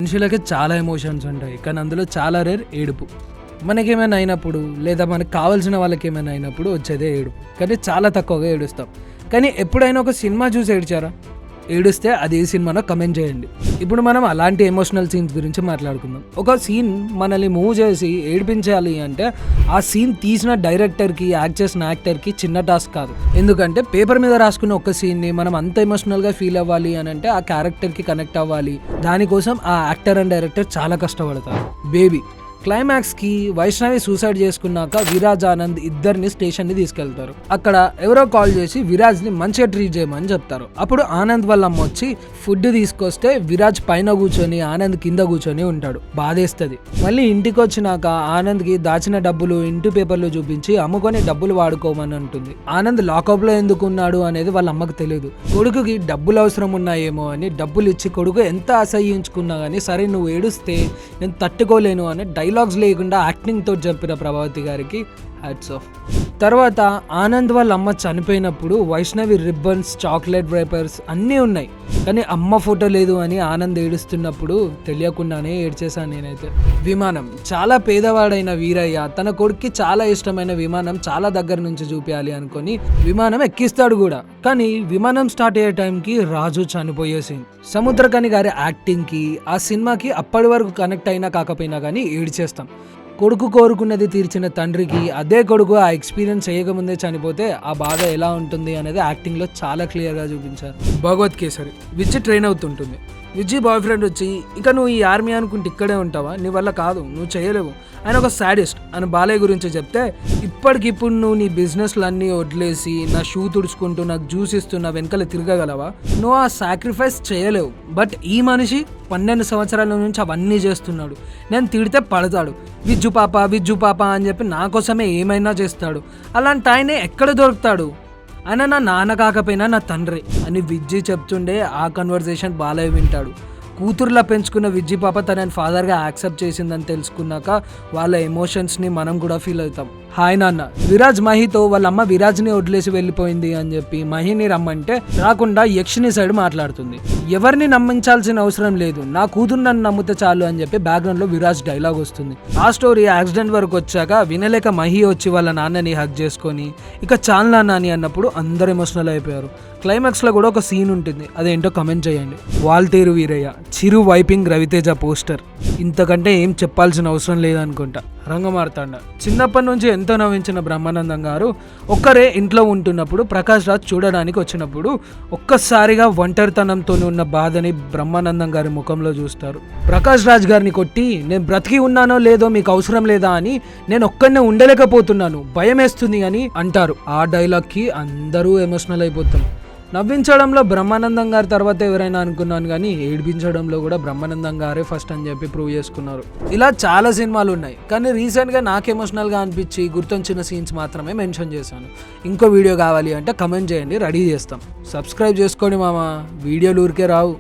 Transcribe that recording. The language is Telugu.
మనుషులకి చాలా ఎమోషన్స్ ఉంటాయి, కానీ అందులో చాలా రేర్ ఏడుపు. మనకేమైనా అయినప్పుడు లేదా మనకు కావాల్సిన వాళ్ళకి ఏమైనా అయినప్పుడు వచ్చేదే ఏడుపు, కానీ చాలా తక్కువగా ఏడుస్తాం. కానీ ఎప్పుడైనా ఒక సినిమా చూసి ఏడ్చారా? ఏడుస్తే అది ఏ సినిమానో కమెంట్ చేయండి. ఇప్పుడు మనం అలాంటి ఎమోషనల్ సీన్స్ గురించి మాట్లాడుకుందాం. ఒక సీన్ మనల్ని మూవ్ చేసి ఏడిపించాలి అంటే ఆ సీన్ తీసిన డైరెక్టర్కి, యాక్ట్ చేసిన యాక్టర్కి చిన్న టాస్క్ కాదు. ఎందుకంటే పేపర్ మీద రాసుకున్న ఒక సీన్ని మనం అంత ఎమోషనల్గా ఫీల్ అవ్వాలి అని అంటే ఆ క్యారెక్టర్కి కనెక్ట్ అవ్వాలి. దానికోసం ఆ యాక్టర్ అండ్ డైరెక్టర్ చాలా కష్టపడతారు. బేబీ క్లైమాక్స్కి వైష్ణవి సూసైడ్ చేసుకున్నాక విరాజ్, ఆనంద్ ఇద్దరిని స్టేషన్ని తీసుకెళ్తారు. అక్కడ ఎవరో కాల్ చేసి విరాజ్ని మంచిగా ట్రీట్ చేయమని చెప్తారు. అప్పుడు ఆనంద్ వాళ్ళ అమ్మ వచ్చి ఫుడ్ తీసుకొస్తే విరాజ్ పైన కూర్చొని ఆనంద్ కింద కూర్చొని ఉంటాడు. బాధేస్తుంది. మళ్ళీ ఇంటికి వచ్చినాక ఆనంద్కి దాచిన డబ్బులు ఇంటి పేపర్లు చూపించి అమ్ముకొని డబ్బులు వాడుకోమని అంటుంది. ఆనంద్ లాకప్లో ఎందుకు ఉన్నాడు అనేది వాళ్ళ అమ్మకు తెలియదు. కొడుకుకి డబ్బులు అవసరం ఉన్నాయేమో అని డబ్బులు ఇచ్చి కొడుకు ఎంత అసహ్యించుకున్నా కానీ సరే నువ్వు ఏడుస్తే నేను తట్టుకోలేను అని డైలాగ్స్ లేకుండా యాక్టింగ్ తో చెప్పిన ప్రభావతి గారికి హ్యాట్స్ ఆఫ్. తర్వాత ఆనంద్ వాళ్ళ అమ్మ చనిపోయినప్పుడు వైష్ణవి రిబ్బన్స్, చాక్లెట్ రేపర్స్ అన్నీ ఉన్నాయి, కానీ అమ్మ ఫోటో లేదు అని ఆనంద్ ఏడుస్తున్నప్పుడు తెలియకుండానే ఏడ్చేశాను నేనైతే. విమానం చాలా పేదవాడైన వీరయ్య తన కొడుక్కి చాలా ఇష్టమైన విమానం చాలా దగ్గర నుంచి చూపించాలి అనుకొని విమానం ఎక్కిస్తాడు కూడా. కానీ విమానం స్టార్ట్ అయ్యే టైంకి రాజు చనిపోయే సీన్. సముద్రకని గారి యాక్టింగ్కి ఆ సినిమాకి అప్పటి వరకు కనెక్ట్ అయినా కాకపోయినా కానీ ఏడ్చేస్తాం. కొడుకు కోరుకున్నది తీర్చిన తండ్రికి అదే కొడుకు ఆ ఎక్స్పీరియన్స్ చేయకముందే చనిపోతే ఆ బాధ ఎలా ఉంటుంది అనేది యాక్టింగ్లో చాలా క్లియర్గా చూపించారు. భగవత్ కేసరి విజ్జి ట్రైన్ అవుతుంటుంది. విజ్జి బాయ్ ఫ్రెండ్ వచ్చి ఇక నువ్వు ఈ ఆర్మీ అనుకుంటే ఇక్కడే ఉంటావా, నీ వల్ల కాదు, నువ్వు చేయలేవు, ఆయన ఒక సాడిస్ట్ అని బాలయ్య గురించి చెప్తే ఇప్పటికిప్పుడు నువ్వు నీ బిజినెస్లు అన్నీ వదిలేసి నా షూ తుడుచుకుంటూ నాకు జ్యూస్ ఇస్తూ నా వెనకాల తిరగగలవా? నువ్వు ఆ సాక్రిఫైస్ చేయలేవు. బట్ ఈ మనిషి 12 సంవత్సరాల నుంచి అవన్నీ చేస్తున్నాడు. నేను తిడితే పడతాడు, విజ్జు పాప అని చెప్పి నా కోసమే ఏమైనా చేస్తాడు. అలాంటి ఆయనే ఎక్కడ దొరుకుతాడు? ఆయన నా నాన్న కాకపోయినా నా తండ్రి అని విజ్జి చెప్తుండే ఆ కన్వర్జేషన్ బాలయ్య వింటాడు. కూతురులా పెంచుకున్న విజ్జి పాప తనని ఫాదర్గా యాక్సెప్ట్ చేసిందని తెలుసుకున్నాక వాళ్ళ ఎమోషన్స్ని మనం కూడా ఫీల్ అవుతాం. హాయ్ నాన్న. విరాజ్ మహితో వాళ్ళ అమ్మ విరాజ్ని వదిలేసి వెళ్ళిపోయింది అని చెప్పి మహిని రమ్మంటే రాకుండా యక్షిని సైడ్ మాట్లాడుతుంది. ఎవరిని నమ్మించాల్సిన అవసరం లేదు, నా కూతురు నన్ను నమ్మితే చాలు అని చెప్పి బ్యాక్గ్రౌండ్లో విరాజ్ డైలాగ్ వస్తుంది. ఆ స్టోరీ యాక్సిడెంట్ వరకు వచ్చాక వినలేక మహి వచ్చి వాళ్ళ నాన్నని హగ్ చేసుకొని ఇక చాలు నాన్న అని అన్నప్పుడు అందరు ఎమోషనల్ అయిపోయారు. క్లైమాక్స్లో కూడా ఒక సీన్ ఉంటుంది, అదేంటో కమెంట్ చేయండి. వాల్తేరు వీరయ్య చిరు వైపింగ్ రవితేజ పోస్టర్. ఇంతకంటే ఏం చెప్పాల్సిన అవసరం లేదనుకుంటా. రంగమార్తాండ చిన్నప్పటి నుంచి ఎంతో నవ్వించిన బ్రహ్మానందం గారు ఒక్కరే ఇంట్లో ఉంటున్నప్పుడు ప్రకాష్ రాజ్ చూడడానికి వచ్చినప్పుడు ఒక్కసారిగా ఒంటరితనంతో ఉన్న బాధని బ్రహ్మానందం గారి ముఖంలో చూస్తారు. ప్రకాష్ రాజ్ గారిని కొట్టి నేను బ్రతికి ఉన్నానో లేదో మీకు అవసరం లేదా అని నేను ఒక్కడనే ఉండలేకపోతున్నాను, భయం వేస్తుంది అని అంటారు. ఆ డైలాగ్కి అందరూ ఎమోషనల్ అయిపోతాం. నవ్వించడంలో బ్రహ్మానందం గారి తర్వాత ఎవరైనా అనుకున్నాను, కానీ ఏడిపించడంలో కూడా బ్రహ్మానందం గారే ఫస్ట్ అని చెప్పి ప్రూవ్ చేసుకున్నారు. ఇలా చాలా సినిమాలు ఉన్నాయి, కానీ రీసెంట్గా నాకు ఎమోషనల్గా అనిపించి గుర్తొచ్చిన సీన్స్ మాత్రమే మెన్షన్ చేశాను. ఇంకో వీడియో కావాలి అంటే కమెంట్ చేయండి, రెడీ చేస్తాం. సబ్స్క్రైబ్ చేసుకోండి మామ, వీడియోలు ఊరికే రావు.